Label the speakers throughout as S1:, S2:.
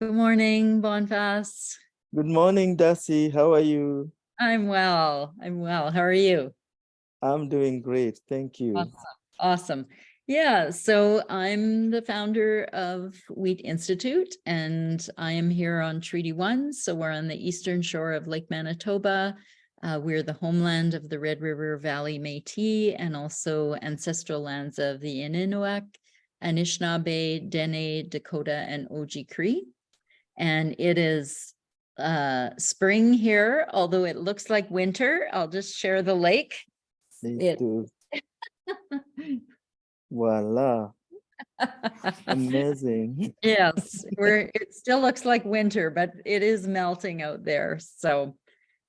S1: Good morning, Bonface.
S2: Good morning, Darci. How are you?
S1: I'm well. I'm well. How are you?
S2: I'm doing great. Thank you.
S1: Awesome. Awesome. Yeah, so I'm the founder of Wheat Institute, and I am here on Treaty 1. So we're on the eastern shore of Lake Manitoba. We're the homeland of the Red River Valley Métis and also ancestral lands of the Innuit, Anishinaabe, Dene, Dakota, and Oji-Cree. And it is spring here, although it looks like winter. I'll just share the lake.
S2: Please
S1: It
S2: do. Voila. Amazing.
S1: Yes, it still looks like winter, but it is melting out there. So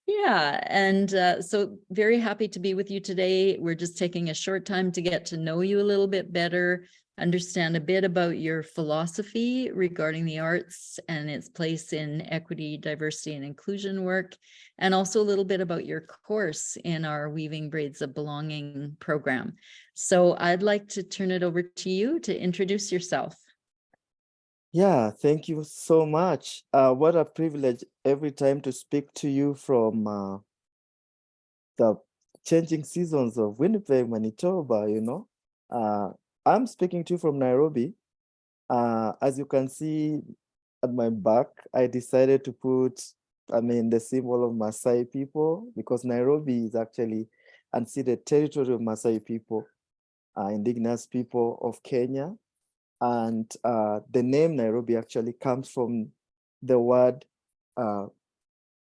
S1: yeah, and so very happy to be with you today. We're just taking a short time to get to know you a little bit better, understand a bit about your philosophy regarding the arts and its place in equity, diversity, and inclusion work, and also a little bit about your course in our Weaving Braids of Belonging program. So I'd like to turn it over to you to introduce yourself.
S2: Yeah, thank you so much. What a privilege every time to speak to you from the changing seasons of Winnipeg, Manitoba, I'm speaking to you from Nairobi. As you can see at my back, I decided to put, the symbol of Maasai people, because Nairobi is actually unceded territory of Maasai people, indigenous people of Kenya. And the name Nairobi actually comes from the word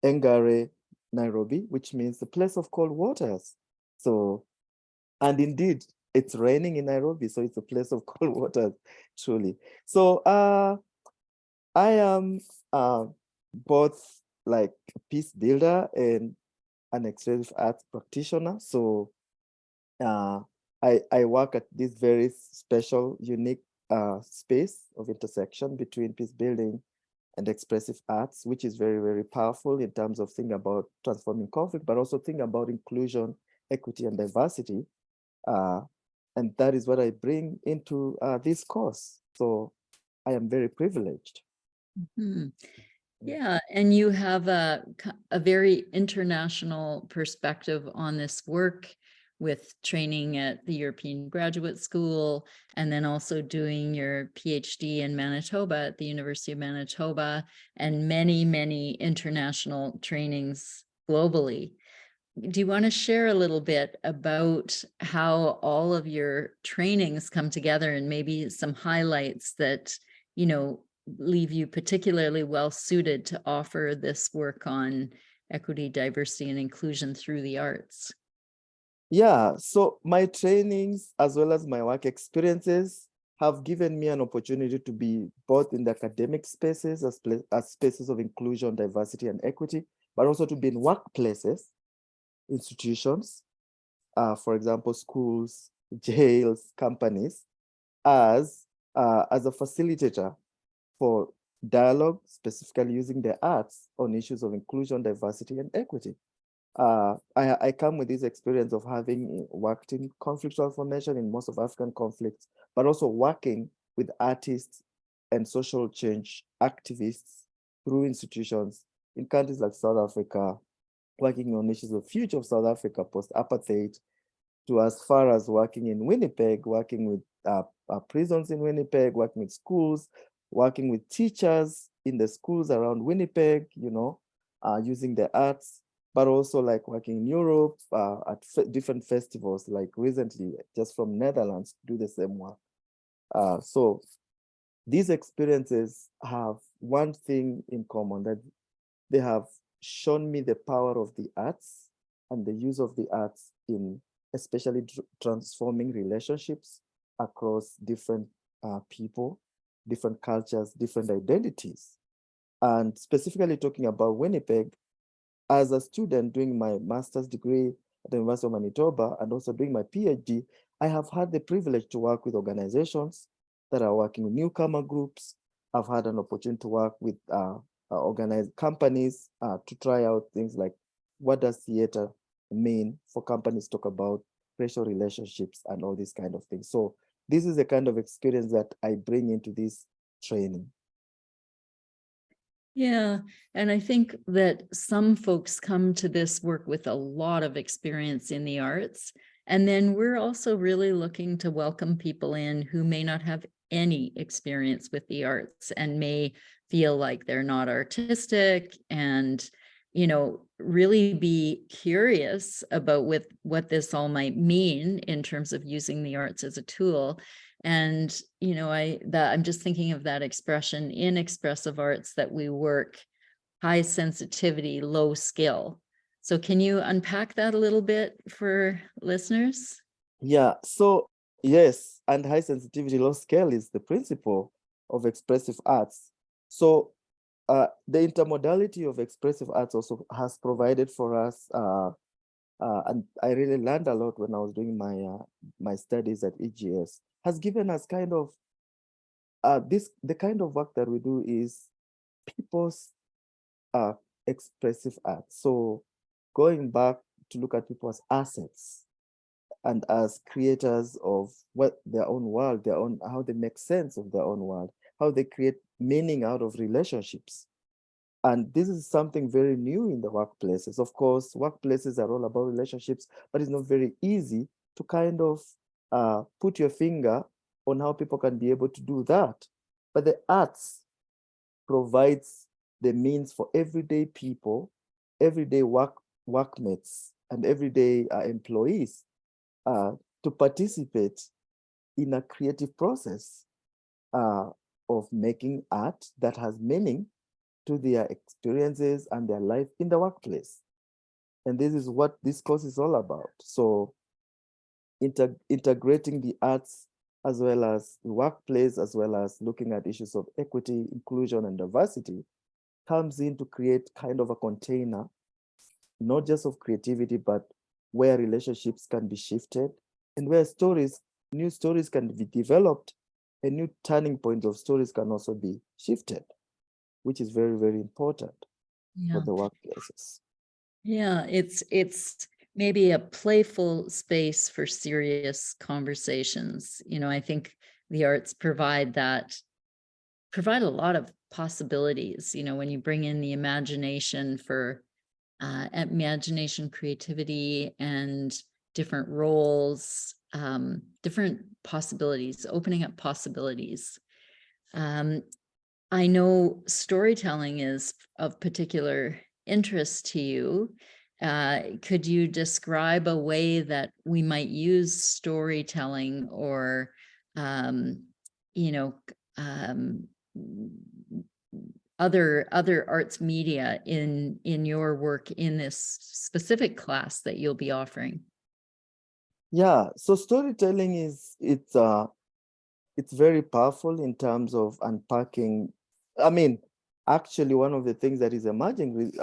S2: Engare Nairobi, which means the place of cold waters. So, and indeed, it's raining in Nairobi, so it's a place of cold waters, truly. So I am both like a peace builder and an expressive arts practitioner. So I work at this very special, unique space of intersection between peace building and expressive arts, which is very, very powerful in terms of thinking about transforming conflict, but also thinking about inclusion, equity, and diversity. And that is what I bring into this course. So I am very privileged.
S1: Hmm. Yeah, and you have a very international perspective on this work with training at the European Graduate School and then also doing your PhD in Manitoba at the University of Manitoba and many, many international trainings globally. Do you want to share a little bit about how all of your trainings come together and maybe some highlights that, leave you particularly well suited to offer this work on equity, diversity, and inclusion through the arts?
S2: Yeah, so my trainings as well as my work experiences have given me an opportunity to be both in the academic spaces as spaces of inclusion, diversity, and equity, but also to be in workplaces, institutions, for example, schools, jails, companies, as a facilitator for dialogue, specifically using the arts on issues of inclusion, diversity, and equity. I come with this experience of having worked in conflict transformation in most of African conflicts, but also working with artists and social change activists through institutions in countries like South Africa, working on issues of future of South Africa post-apartheid, to as far as working in Winnipeg, working with prisons in Winnipeg, working with schools, working with teachers in the schools around Winnipeg, using the arts, but also like working in Europe at different festivals, like recently just from Netherlands, do the same work. So these experiences have one thing in common, that they have shown me the power of the arts and the use of the arts in especially transforming relationships across different people, different cultures, different identities. And specifically talking about Winnipeg, as a student doing my master's degree at the University of Manitoba and also doing my PhD, I have had the privilege to work with organizations that are working with newcomer groups. I've had an opportunity to work with organized companies to try out things like, what does theater mean for companies to talk about racial relationships and all these kind of things. So this is the kind of experience that I bring into this training.
S1: Yeah, and I think that some folks come to this work with a lot of experience in the arts. And then we're also really looking to welcome people in who may not have any experience with the arts and may feel like they're not artistic and, really be curious about what this all might mean in terms of using the arts as a tool. And, I'm just thinking of that expression in expressive arts that we work high sensitivity, low skill. So can you unpack that a little bit for listeners?
S2: Yeah, so yes, and high sensitivity, low scale is the principle of expressive arts. So the intermodality of expressive arts also has provided for us, and I really learned a lot when I was doing my studies at EGS, has given us kind of the kind of work that we do is people's uh, expressive art. So going back to look at people as assets and as creators of what their own world, their own, how they make sense of their own world, how they create meaning out of relationships. And this is something very new in the workplaces. Of course, workplaces are all about relationships, but it's not very easy to kind of put your finger on how people can be able to do that. But the arts provides the means for everyday people, everyday workmates, and everyday employees to participate in a creative process of making art that has meaning to their experiences and their life in the workplace. And this is what this course is all about. So integrating the arts as well as the workplace, as well as looking at issues of equity, inclusion, and diversity comes in to create kind of a container, not just of creativity, but where relationships can be shifted and where new stories can be developed, and new turning points of stories can also be shifted, which is very, very important for
S1: Yeah.
S2: the workplaces.
S1: Yeah, it's maybe a playful space for serious conversations. I think the arts provide a lot of possibilities, when you bring in the imagination for imagination, creativity, and different roles, different possibilities, opening up possibilities. I know storytelling is of particular interest to you. Could you describe a way that we might use storytelling or, um, you know, um, other arts media in your work in this specific class that you'll be offering?
S2: Yeah, so storytelling it's very powerful in terms of unpacking. I mean, actually, one of the things that is emerging,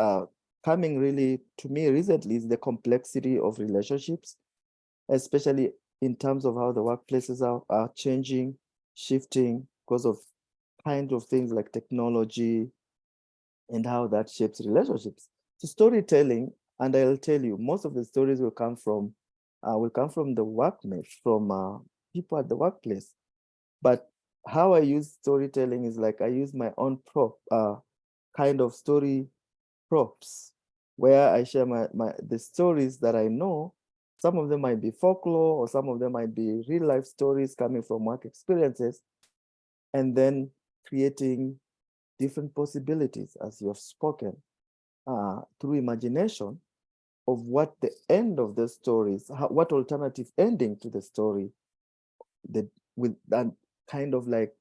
S2: coming really to me recently, is the complexity of relationships, especially in terms of how the workplaces are changing, shifting because of kind of things like technology and how that shapes relationships. So storytelling, and I'll tell you, most of the stories will come from the workmates, from people at the workplace. But how I use storytelling is like I use my own kind of story props, where I share the stories that I know. Some of them might be folklore, or some of them might be real life stories coming from work experiences, and then creating different possibilities, as you have spoken, through imagination of what the end of the story is, what alternative ending to the story, that with that kind of like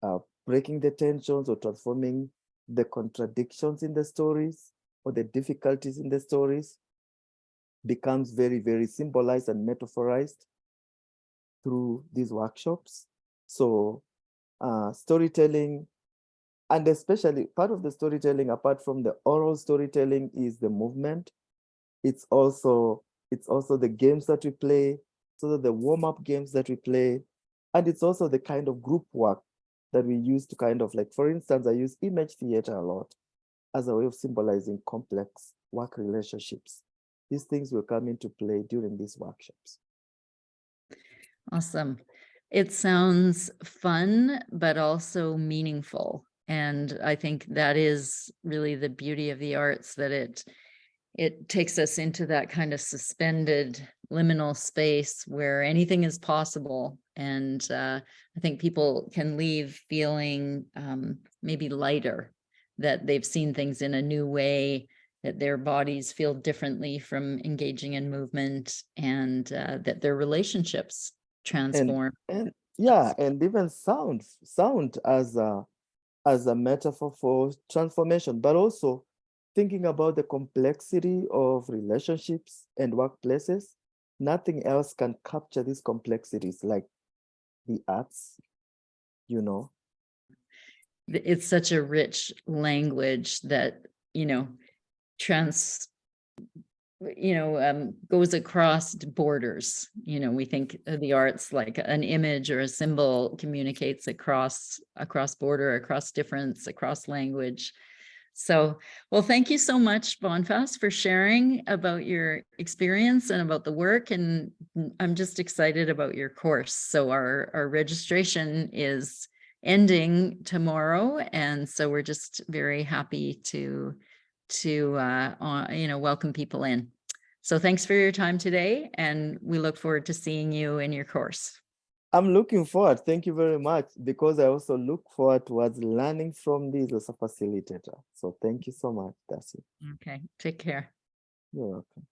S2: uh, breaking the tensions or transforming the contradictions in the stories or the difficulties in the stories becomes very, very symbolized and metaphorized through these workshops. So storytelling, and especially part of the storytelling, apart from the oral storytelling, is the movement. It's also the games that we play, so the warm-up games that we play, and it's also the kind of group work that we use to kind of like, for instance, I use image theater a lot as a way of symbolizing complex work relationships. These things will come into play during these workshops.
S1: Awesome. It sounds fun, but also meaningful. And I think that is really the beauty of the arts, that it takes us into that kind of suspended liminal space where anything is possible. And I think people can leave feeling maybe lighter, that they've seen things in a new way, that their bodies feel differently from engaging in movement, and that their relationships transform.
S2: And yeah, and even sound as a metaphor for transformation, but also thinking about the complexity of relationships and workplaces. Nothing else can capture these complexities like the arts, you know.
S1: It's such a rich language that, goes across borders. We think of the arts like an image or a symbol communicates across border, across difference, across language. So, well, thank you so much, Bonface, for sharing about your experience and about the work. And I'm just excited about your course. So our registration is ending tomorrow. And so we're just very happy to welcome people in. So thanks for your time today, and we look forward to seeing you in your course.
S2: I'm looking forward. Thank you very much, because I also look forward towards learning from this as a facilitator. So thank you so much, Darci.
S1: Okay, take care.
S2: You're welcome.